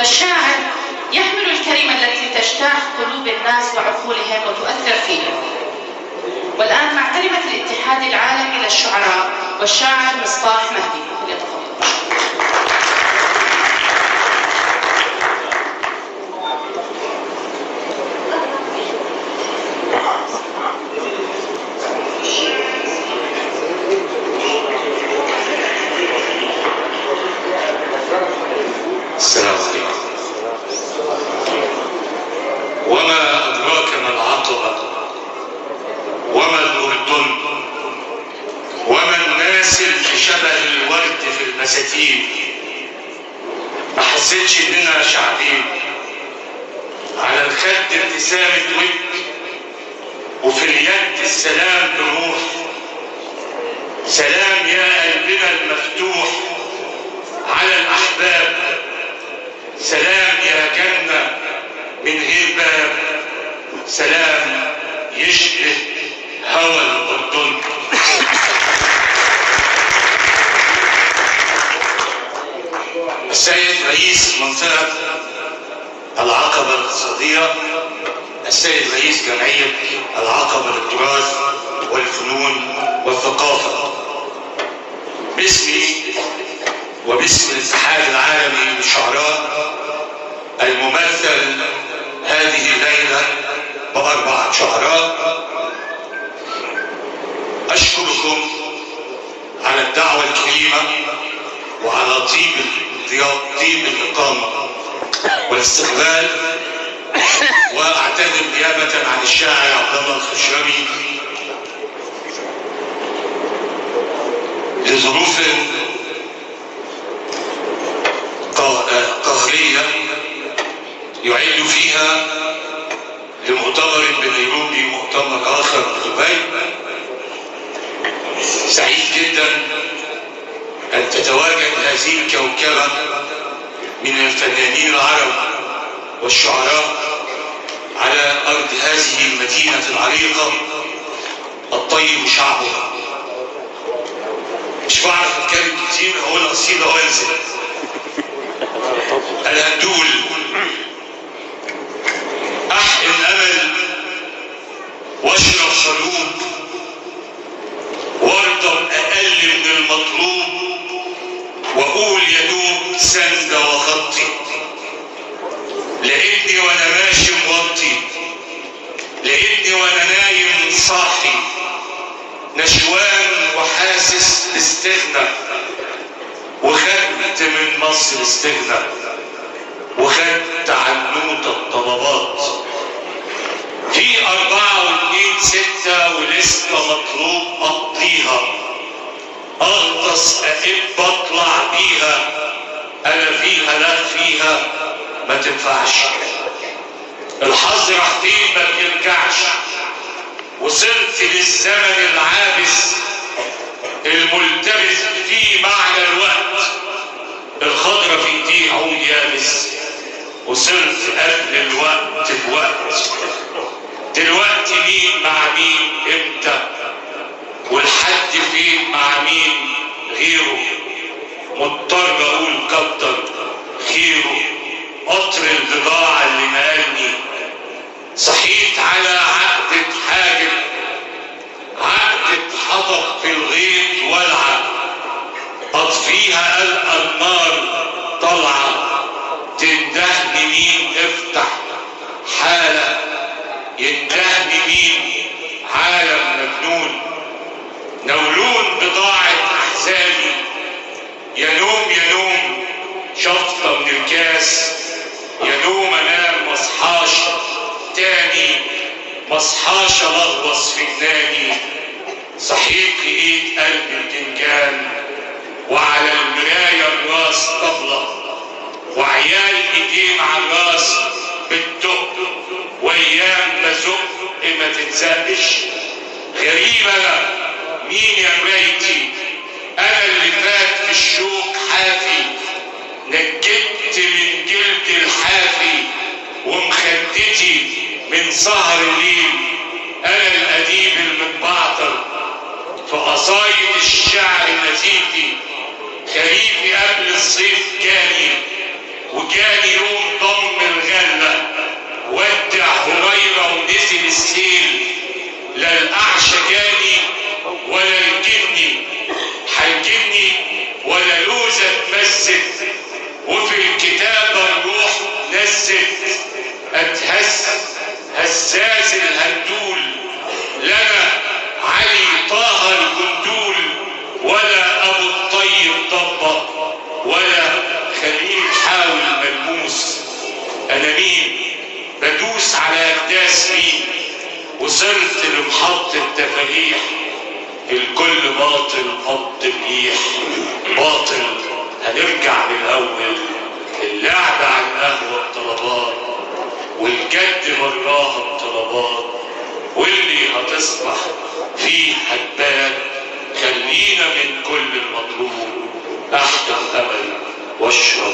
فالشاعر يحمل الكلمة التي تجتاح قلوب الناس وعقولهم وتؤثر فيهم. والآن مع كلمة الاتحاد العالمي للشعراء والشاعر مصباح مهدي، فليتفضل. السلام عليكم. وما أدراك ما العقبة، وما الأردن، وما الناس اللي شبه الورد في البساتين. ما حسيتش إننا شعبين. على الخد ابتسامة ود، وفي اليد السلام بروح. سلام يا قلبنا المفتوح على الأحباب. سلام يا جنة من غير باب. سلام يشبه هوى الأردن. السيد رئيس منطقة العقبة الاقتصادية، السيد رئيس جمعية العقبة للتراث والفنون والثقافة، باسمي وباسم الاتحاد العالمي للشعراء الممثل هذه الليلة ب4 شعراء، أشكركم على الدعوة الكريمة وعلى طيب الإقامة والاستقبال. وأعتذر نيابة عن الشاعر عبد الله الخشرمي لظروف قهرية يعد فيها لمؤتمر بنيروبي مؤتمر آخر في دبي. سعيد جدا أن تتواجد هذه الكوكبة من الفنانين العرب والشعراء على أرض هذه المدينة العريقة الطيب شعبها. مش بعرف أتكلم كتير، أقول قصيدة وأنزل. الهندول: أحقن أمل واشرب خلوب، وارضى بأقل من المطلوب، وأقول يدوب سند وخطي، لإني وأنا ماشي موطي، لإني وأنا نايم صاحي، نشوان وحاسس باستغنى، وخدت من مصر استغنى، وخدت عنوت الطلبات. في 4 و2 6 ولسه مطلوب أقضيها، أغطس أقب أطلع بيها، أنا فيها لا فيها ما تنفعش. الحظ راح فين ما بيرجعش، وصلت للزمن العابس الملتبس فيه معنى الوقت، الخضرة في ايديه عود يابس، وصلت قبل الوقت بوقت. دلوقتي مين مع مين امتى، والحد فين مع مين غيره، مضطر اقول كتر خيره. قطر البضاعة اللي نقلني، صحيت على عقدة حاجب، عقدة حطب في الغيط والعب، اطفيها ألقى النار طلعة. تندهني مين افتح حالة، يندهني مين عالم مجنون. نولون بضاعة احزاني، يا نوم يا نوم شفطة من الكاس، يا نوم انام مصحاش تاني، مصحاش الغوص في جناني. صحيت لقيت قلبي بتنجان، وعلى المراية الراس طبلة، وعيال ايدين على الراس بتدق، وايام بزق ما تتزقش. غريب انا مين يا مرايتي، انا اللي فات في الشوك حافي، نجدت من جلد الحافي، ومخدتي من سهر الليل. انا الاديب المتبعتر في قصايد الشعر نزيتي، خريفي قبل الصيف جاني، وكان يوم ضم الغلة ودع هريرة ونزل السيل، لا الأعشى جاني ولا الجني هيجني ولا لوزة تمسك، وفي الكتابة الروح نزت أتهز هزاز الهندول، لنا علي طه الجندول ولا أبو الطيب طبق ولا خليل حاول ملموس. أنا مين؟ بدوس على أكداس مين؟ وصلت لمحطة تفاريح، الكل باطل قط الريح، باطل هنرجع من الأول، اللعب على القهوة بطلبات والجد مراها بطلبات، واللي هتصبح فيه هتبان، خلينا من كل المطلوب أحضر أمل واشرب